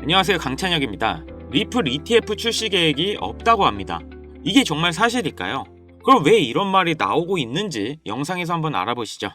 안녕하세요, 강찬혁입니다. 리플 ETF 출시 계획이 없다고 합니다. 이게 정말 사실일까요? 그럼 왜 이런 말이 나오고 있는지 영상에서 한번 알아보시죠.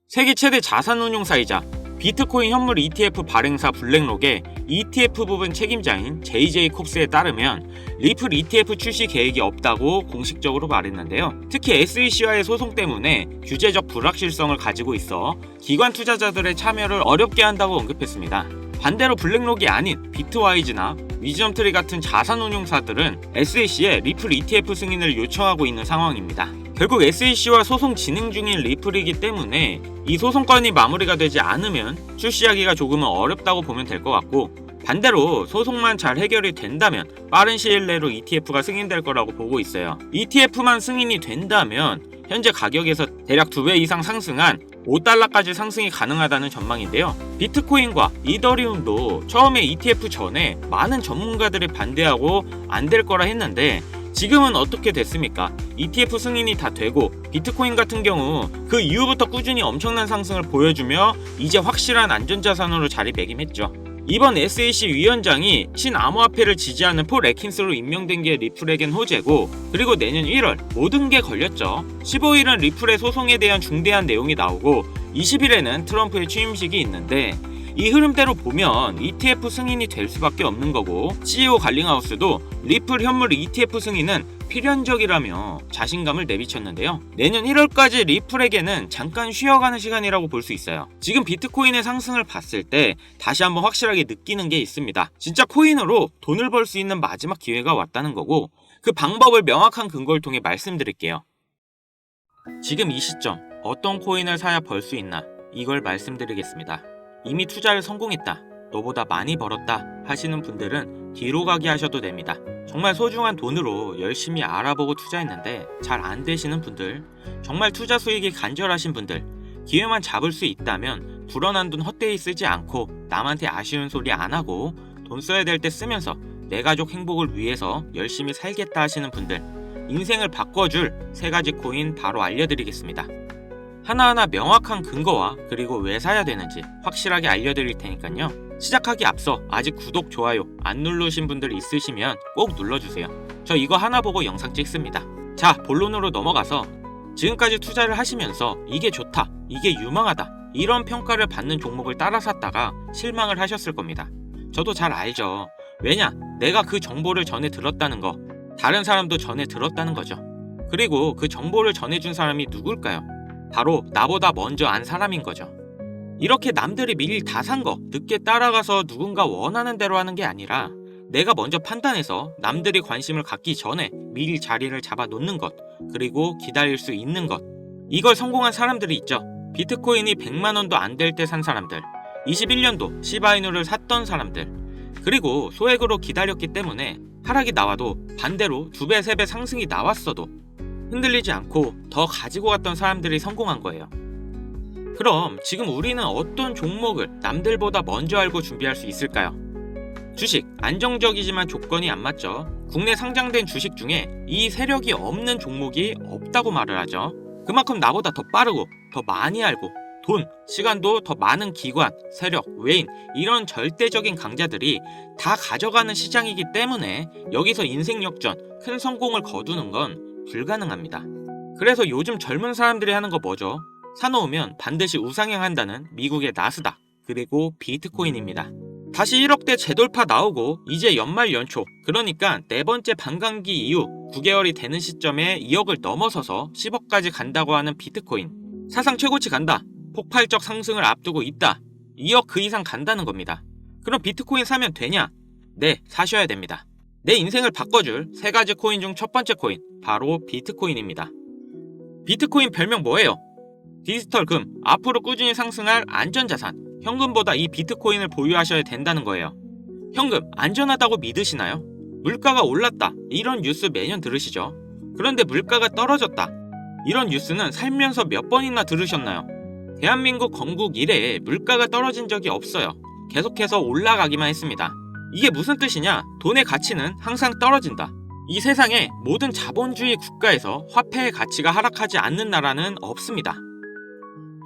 세계 최대 자산운용사이자 비트코인 현물 ETF 발행사 블랙록의 ETF 부분 책임자인 JJ 콥스에 따르면 리플 ETF 출시 계획이 없다고 공식적으로 말했는데요. 특히 SEC와의 소송 때문에 규제적 불확실성을 가지고 있어 기관 투자자들의 참여를 어렵게 한다고 언급했습니다. 반대로 블랙록이 아닌 비트와이즈나 위즈덤트리 같은 자산운용사들은 SEC에 리플 ETF 승인을 요청하고 있는 상황입니다. 결국 SEC와 소송 진행 중인 리플이기 때문에 이 소송건이 마무리가 되지 않으면 출시하기가 조금은 어렵다고 보면 될 것 같고, 반대로 소송만 잘 해결이 된다면 빠른 시일 내로 ETF가 승인될 거라고 보고 있어요. ETF만 승인이 된다면 현재 가격에서 대략 2배 이상 상승한 $5까지 상승이 가능하다는 전망인데요. 비트코인과 이더리움도 처음에 ETF 전에 많은 전문가들이 반대하고 안 될 거라 했는데 지금은 어떻게 됐습니까? ETF 승인이 다 되고 비트코인 같은 경우 그 이후부터 꾸준히 엄청난 상승을 보여주며 이제 확실한 안전자산으로 자리매김했죠. 이번 SEC 위원장이 신암호화폐를 지지하는 폴 애킨스로 임명된 게 리플에겐 호재고, 그리고 내년 1월 모든 게 걸렸죠. 15일은 리플의 소송에 대한 중대한 내용이 나오고 20일에는 트럼프의 취임식이 있는데 이 흐름대로 보면 ETF 승인이 될 수밖에 없는 거고, CEO 갈링하우스도 리플 현물 ETF 승인은 필연적이라며 자신감을 내비쳤는데요. 내년 1월까지 리플에게는 잠깐 쉬어가는 시간이라고 볼 수 있어요. 지금 비트코인의 상승을 봤을 때 다시 한번 확실하게 느끼는 게 있습니다. 진짜 코인으로 돈을 벌 수 있는 마지막 기회가 왔다는 거고, 그 방법을 명확한 근거를 통해 말씀드릴게요. 지금 이 시점 어떤 코인을 사야 벌 수 있나, 이걸 말씀드리겠습니다. 이미 투자를 성공했다, 너보다 많이 벌었다 하시는 분들은 뒤로 가기 하셔도 됩니다. 정말 소중한 돈으로 열심히 알아보고 투자했는데 잘 안 되시는 분들, 정말 투자 수익이 간절하신 분들, 기회만 잡을 수 있다면 불어난 돈 헛되이 쓰지 않고 남한테 아쉬운 소리 안 하고 돈 써야 될 때 쓰면서 내 가족 행복을 위해서 열심히 살겠다 하시는 분들, 인생을 바꿔줄 3가지 코인 바로 알려드리겠습니다. 하나하나 명확한 근거와 그리고 왜 사야 되는지 확실하게 알려드릴 테니까요. 시작하기 앞서 아직 구독, 좋아요 안 누르신 분들 있으시면 꼭 눌러주세요. 저 이거 하나 보고 영상 찍습니다. 자, 본론으로 넘어가서 지금까지 투자를 하시면서 이게 좋다, 이게 유망하다 이런 평가를 받는 종목을 따라 샀다가 실망을 하셨을 겁니다. 저도 잘 알죠. 왜냐? 내가 그 정보를 전해 들었다는 거, 다른 사람도 전해 들었다는 거죠. 그리고 그 정보를 전해준 사람이 누굴까요? 바로 나보다 먼저 안 사람인 거죠. 이렇게 남들이 미리 다 산 거 늦게 따라가서 누군가 원하는 대로 하는 게 아니라 내가 먼저 판단해서 남들이 관심을 갖기 전에 미리 자리를 잡아 놓는 것, 그리고 기다릴 수 있는 것, 이걸 성공한 사람들이 있죠. 비트코인이 100만 원도 안 될 때 산 사람들, 21년도 시바이누를 샀던 사람들, 그리고 소액으로 기다렸기 때문에 하락이 나와도 반대로 2배, 3배 상승이 나왔어도 흔들리지 않고 더 가지고 갔던 사람들이 성공한 거예요. 그럼 지금 우리는 어떤 종목을 남들보다 먼저 알고 준비할 수 있을까요? 주식, 안정적이지만 조건이 안 맞죠. 국내 상장된 주식 중에 이 세력이 없는 종목이 없다고 말을 하죠. 그만큼 나보다 더 빠르고 더 많이 알고 돈, 시간도 더 많은 기관, 세력, 외인, 이런 절대적인 강자들이 다 가져가는 시장이기 때문에 여기서 인생 역전, 큰 성공을 거두는 건 불가능합니다. 그래서 요즘 젊은 사람들이 하는 거 뭐죠? 사놓으면 반드시 우상향한다는 미국의 나스닥, 그리고 비트코인입니다. 다시 1억대 재돌파 나오고 이제 연말 연초, 그러니까 4번째 반감기 이후 9개월이 되는 시점에 2억을 넘어서서 10억까지 간다고 하는 비트코인, 사상 최고치 간다, 폭발적 상승을 앞두고 있다, 2억 그 이상 간다는 겁니다. 그럼 비트코인 사면 되냐? 네, 사셔야 됩니다. 내 인생을 바꿔줄 3가지 코인 중 첫 번째 코인, 바로 비트코인입니다. 비트코인 별명 뭐예요? 디지털 금, 앞으로 꾸준히 상승할 안전자산, 현금보다 이 비트코인을 보유하셔야 된다는 거예요. 현금, 안전하다고 믿으시나요? 물가가 올랐다, 이런 뉴스 매년 들으시죠? 그런데 물가가 떨어졌다, 이런 뉴스는 살면서 몇 번이나 들으셨나요? 대한민국 건국 이래에 물가가 떨어진 적이 없어요. 계속해서 올라가기만 했습니다. 이게 무슨 뜻이냐? 돈의 가치는 항상 떨어진다. 이 세상에 모든 자본주의 국가에서 화폐의 가치가 하락하지 않는 나라는 없습니다.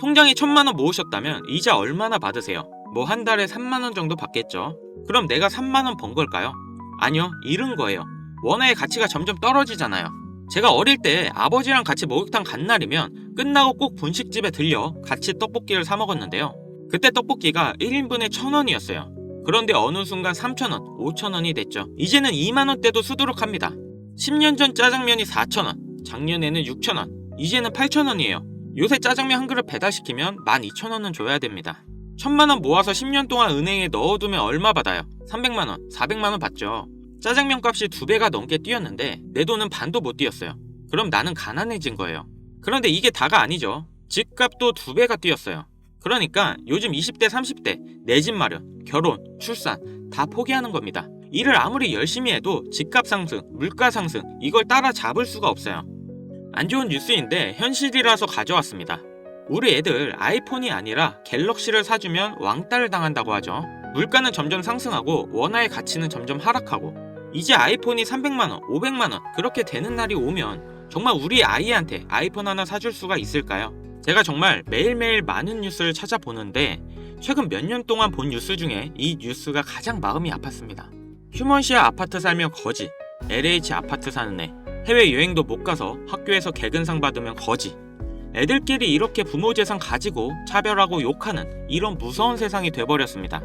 통장에 1,000만 원 모으셨다면 이자 얼마나 받으세요? 뭐 한 달에 3만 원 정도 받겠죠. 그럼 내가 3만 원 번 걸까요? 아니요, 잃은 거예요. 원화의 가치가 점점 떨어지잖아요. 제가 어릴 때 아버지랑 같이 목욕탕 간 날이면 끝나고 꼭 분식집에 들려 같이 떡볶이를 사 먹었는데요. 그때 떡볶이가 1인분에 1,000원이었어요. 그런데 어느 순간 3,000원, 5,000원이 됐죠. 이제는 2만 원대도 수두룩합니다. 10년 전 짜장면이 4,000원, 작년에는 6,000원, 이제는 8,000원이에요. 요새 짜장면 한 그릇 배달시키면 12,000원은 줘야 됩니다. 1,000만 원 모아서 10년 동안 은행에 넣어두면 얼마 받아요? 300만 원, 400만 원 받죠. 짜장면 값이 2배가 넘게 뛰었는데 내 돈은 반도 못 뛰었어요. 그럼 나는 가난해진 거예요. 그런데 이게 다가 아니죠. 집값도 2배가 뛰었어요. 그러니까 요즘 20대, 30대 내 집 마련, 결혼, 출산 다 포기하는 겁니다. 일을 아무리 열심히 해도 집값 상승, 물가 상승 이걸 따라잡을 수가 없어요. 안 좋은 뉴스인데 현실이라서 가져왔습니다. 우리 애들 아이폰이 아니라 갤럭시를 사주면 왕따를 당한다고 하죠. 물가는 점점 상승하고 원화의 가치는 점점 하락하고 이제 아이폰이 300만원, 500만원 그렇게 되는 날이 오면 정말 우리 아이한테 아이폰 하나 사줄 수가 있을까요? 제가 정말 매일매일 많은 뉴스를 찾아보는데 최근 몇 년 동안 본 뉴스 중에 이 뉴스가 가장 마음이 아팠습니다. 휴먼시아 아파트 살면 거지, LH 아파트 사는 애, 해외여행도 못 가서 학교에서 개근상 받으면 거지. 애들끼리 이렇게 부모 재산 가지고 차별하고 욕하는 이런 무서운 세상이 돼버렸습니다.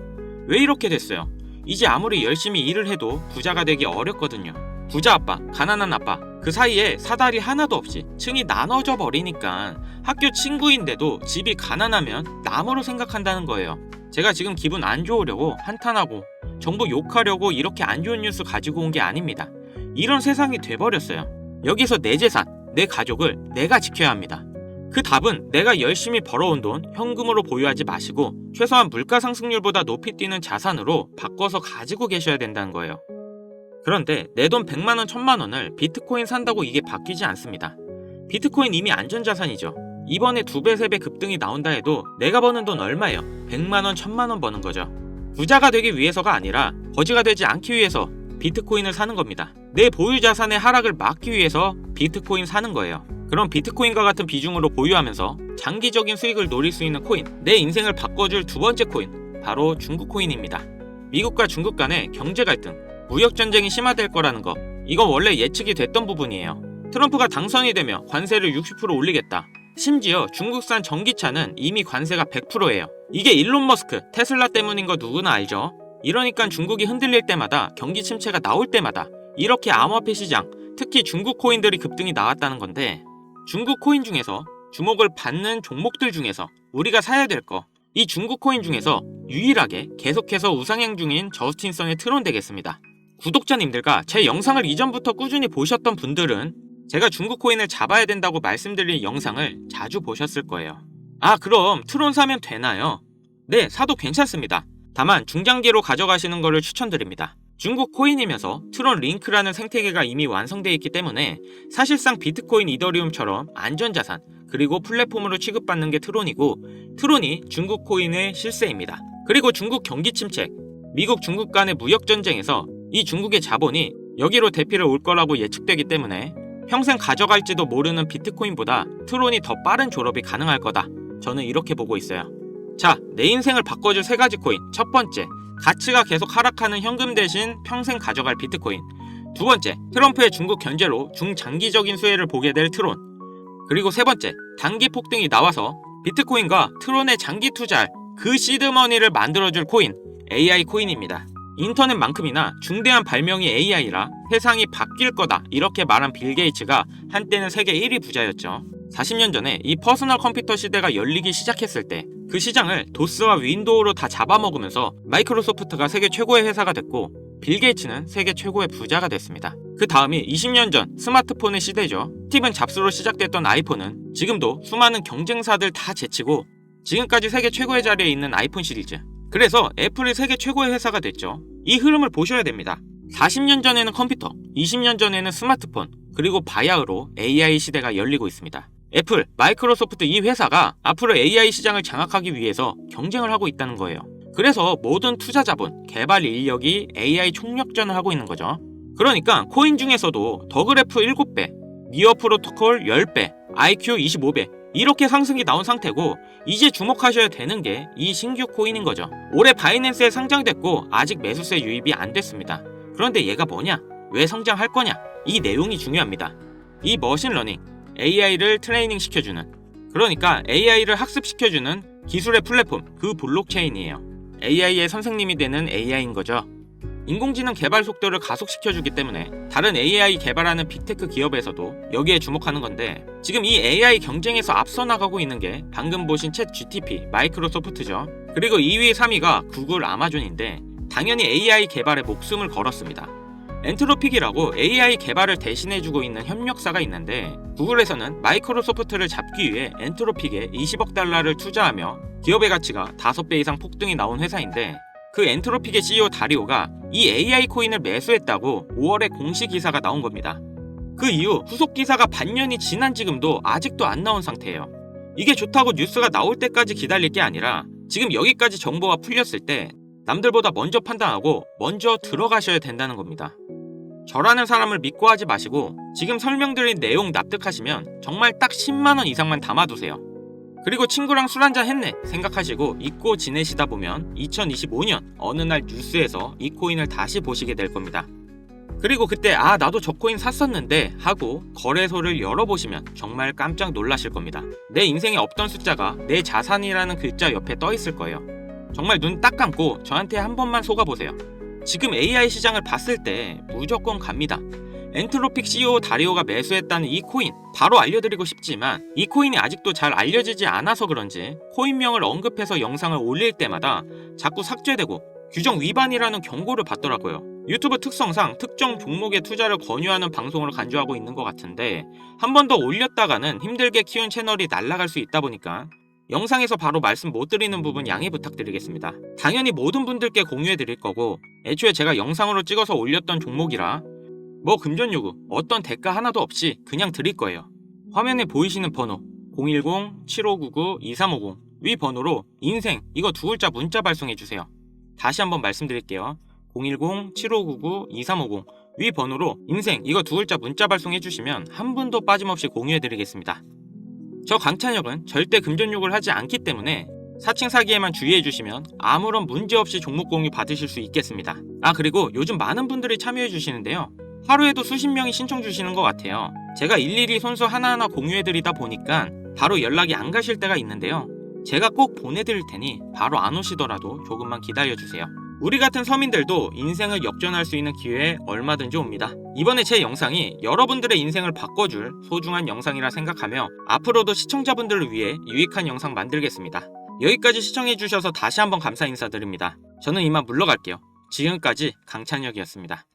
왜 이렇게 됐어요? 이제 아무리 열심히 일을 해도 부자가 되기 어렵거든요. 부자 아빠, 가난한 아빠 그 사이에 사다리 하나도 없이 층이 나눠져 버리니까 학교 친구인데도 집이 가난하면 남으로 생각한다는 거예요. 제가 지금 기분 안 좋으려고 한탄하고 정부 욕하려고 이렇게 안 좋은 뉴스 가지고 온 게 아닙니다. 이런 세상이 돼버렸어요. 여기서 내 재산, 내 가족을 내가 지켜야 합니다. 그 답은 내가 열심히 벌어온 돈 현금으로 보유하지 마시고 최소한 물가 상승률보다 높이 뛰는 자산으로 바꿔서 가지고 계셔야 된다는 거예요. 그런데 내 돈 100만원, 1000만원을 비트코인 산다고 이게 바뀌지 않습니다. 비트코인 이미 안전자산이죠. 이번에 2배, 3배 급등이 나온다 해도 내가 버는 돈 얼마예요? 100만원, 1000만원 버는 거죠. 부자가 되기 위해서가 아니라 거지가 되지 않기 위해서 비트코인을 사는 겁니다. 내 보유 자산의 하락을 막기 위해서 비트코인 사는 거예요. 그럼 비트코인과 같은 비중으로 보유하면서 장기적인 수익을 노릴 수 있는 코인, 내 인생을 바꿔줄 두 번째 코인, 바로 중국 코인입니다. 미국과 중국 간의 경제 갈등, 무역 전쟁이 심화될 거라는 거, 이건 원래 예측이 됐던 부분이에요. 트럼프가 당선이 되며 관세를 60% 올리겠다. 심지어 중국산 전기차는 이미 관세가 100%예요. 이게 일론 머스크, 테슬라 때문인 거 누구나 알죠? 이러니까 중국이 흔들릴 때마다 경기 침체가 나올 때마다 이렇게 암호화폐 시장, 특히 중국 코인들이 급등이 나왔다는 건데 중국 코인 중에서 주목을 받는 종목들 중에서 우리가 사야 될 거, 이 중국 코인 중에서 유일하게 계속해서 우상향 중인 저스틴성의 트론 되겠습니다. 구독자님들과 제 영상을 이전부터 꾸준히 보셨던 분들은 제가 중국 코인을 잡아야 된다고 말씀드린 영상을 자주 보셨을 거예요. 아, 그럼 트론 사면 되나요? 네, 사도 괜찮습니다. 다만 중장기로 가져가시는 것을 추천드립니다. 중국 코인이면서 트론 링크라는 생태계가 이미 완성되어 있기 때문에 사실상 비트코인, 이더리움처럼 안전자산 그리고 플랫폼으로 취급받는 게 트론이고 트론이 중국 코인의 실세입니다. 그리고 중국 경기 침체, 미국 중국 간의 무역 전쟁에서 이 중국의 자본이 여기로 대피를 올 거라고 예측되기 때문에 평생 가져갈지도 모르는 비트코인보다 트론이 더 빠른 졸업이 가능할 거다. 저는 이렇게 보고 있어요. 자, 내 인생을 바꿔줄 3가지 코인. 첫 번째, 가치가 계속 하락하는 현금 대신 평생 가져갈 비트코인. 두 번째, 트럼프의 중국 견제로 중장기적인 수혜를 보게 될 트론. 그리고 세 번째, 단기 폭등이 나와서 비트코인과 트론의 장기 투자할 그 시드머니를 만들어줄 코인, AI 코인입니다. 인터넷만큼이나 중대한 발명이 AI라 세상이 바뀔 거다 이렇게 말한 빌 게이츠가 한때는 세계 1위 부자였죠. 40년 전에 이 퍼스널 컴퓨터 시대가 열리기 시작했을 때 그 시장을 도스와 윈도우로 다 잡아먹으면서 마이크로소프트가 세계 최고의 회사가 됐고 빌 게이츠는 세계 최고의 부자가 됐습니다. 그 다음이 20년 전 스마트폰의 시대죠. 스티븐 잡스로 시작됐던 아이폰은 지금도 수많은 경쟁사들 다 제치고 지금까지 세계 최고의 자리에 있는 아이폰 시리즈. 그래서 애플이 세계 최고의 회사가 됐죠. 이 흐름을 보셔야 됩니다. 40년 전에는 컴퓨터, 20년 전에는 스마트폰, 그리고 바야흐로 AI 시대가 열리고 있습니다. 애플, 마이크로소프트 이 회사가 앞으로 AI 시장을 장악하기 위해서 경쟁을 하고 있다는 거예요. 그래서 모든 투자 자본, 개발 인력이 AI 총력전을 하고 있는 거죠. 그러니까 코인 중에서도 더그래프 7배, 니어 프로토콜 10배, IQ 25배 이렇게 상승이 나온 상태고 이제 주목하셔야 되는 게 이 신규 코인인 거죠. 올해 바이낸스에 상장됐고 아직 매수세 유입이 안 됐습니다. 그런데 얘가 뭐냐? 왜 성장할 거냐? 이 내용이 중요합니다. 이 머신러닝, AI를 트레이닝 시켜주는, 그러니까 AI를 학습시켜주는 기술의 플랫폼, 그 블록체인이에요. AI의 선생님이 되는 AI인 거죠. 인공지능 개발 속도를 가속시켜주기 때문에 다른 AI 개발하는 빅테크 기업에서도 여기에 주목하는 건데, 지금 이 AI 경쟁에서 앞서 나가고 있는 게 방금 보신 챗 GTP, 마이크로소프트죠. 그리고 2위, 3위가 구글, 아마존인데 당연히 AI 개발에 목숨을 걸었습니다. 엔트로픽이라고 AI 개발을 대신해주고 있는 협력사가 있는데, 구글에서는 마이크로소프트를 잡기 위해 엔트로픽에 20억 달러를 투자하며 기업의 가치가 5배 이상 폭등이 나온 회사인데, 그 엔트로픽의 CEO 다리오가 이 AI 코인을 매수했다고 5월에 공식 기사가 나온 겁니다. 그 이후 후속 기사가 반년이 지난 지금도 아직도 안 나온 상태예요. 이게 좋다고 뉴스가 나올 때까지 기다릴 게 아니라 지금 여기까지 정보가 풀렸을 때 남들보다 먼저 판단하고 먼저 들어가셔야 된다는 겁니다. 저라는 사람을 믿고 하지 마시고 지금 설명드린 내용 납득하시면 정말 딱 10만원 이상만 담아두세요. 그리고 친구랑 술 한잔 했네 생각하시고 잊고 지내시다 보면 2025년 어느 날 뉴스에서 이 코인을 다시 보시게 될 겁니다. 그리고 그때 나도 저 코인 샀었는데 하고 거래소를 열어보시면 정말 깜짝 놀라실 겁니다. 내 인생에 없던 숫자가 내 자산이라는 글자 옆에 떠 있을 거예요. 정말 눈 딱 감고 저한테 한 번만 속아보세요. 지금 AI 시장을 봤을 때 무조건 갑니다. 엔트로픽 CEO 다리오가 매수했다는 이 코인 바로 알려드리고 싶지만 이 코인이 아직도 잘 알려지지 않아서 그런지 코인명을 언급해서 영상을 올릴 때마다 자꾸 삭제되고 규정 위반이라는 경고를 받더라고요. 유튜브 특성상 특정 종목에 투자를 권유하는 방송으로 간주하고 있는 것 같은데, 한 번 더 올렸다가는 힘들게 키운 채널이 날아갈 수 있다 보니까 영상에서 바로 말씀 못 드리는 부분 양해 부탁드리겠습니다. 당연히 모든 분들께 공유해 드릴 거고, 애초에 제가 영상으로 찍어서 올렸던 종목이라 뭐 금전 요구, 어떤 대가 하나도 없이 그냥 드릴 거예요. 화면에 보이시는 번호 010-7599-2350 위 번호로 인생 이거 두 글자 문자 발송해 주세요. 다시 한번 말씀드릴게요. 010-7599-2350 위 번호로 인생 이거 두 글자 문자 발송해 주시면 한 분도 빠짐없이 공유해 드리겠습니다. 저 강찬혁은 절대 금전 욕을 하지 않기 때문에 사칭 사기에만 주의해 주시면 아무런 문제 없이 종목 공유 받으실 수 있겠습니다. 그리고 요즘 많은 분들이 참여해 주시는데요. 하루에도 수십 명이 신청 주시는 것 같아요. 제가 일일이 손수 하나하나 공유해드리다 보니까 바로 연락이 안 가실 때가 있는데요. 제가 꼭 보내드릴 테니 바로 안 오시더라도 조금만 기다려주세요. 우리 같은 서민들도 인생을 역전할 수 있는 기회에 얼마든지 옵니다. 이번에 제 영상이 여러분들의 인생을 바꿔줄 소중한 영상이라 생각하며 앞으로도 시청자분들을 위해 유익한 영상 만들겠습니다. 여기까지 시청해주셔서 다시 한번 감사 인사드립니다. 저는 이만 물러갈게요. 지금까지 강찬혁이었습니다.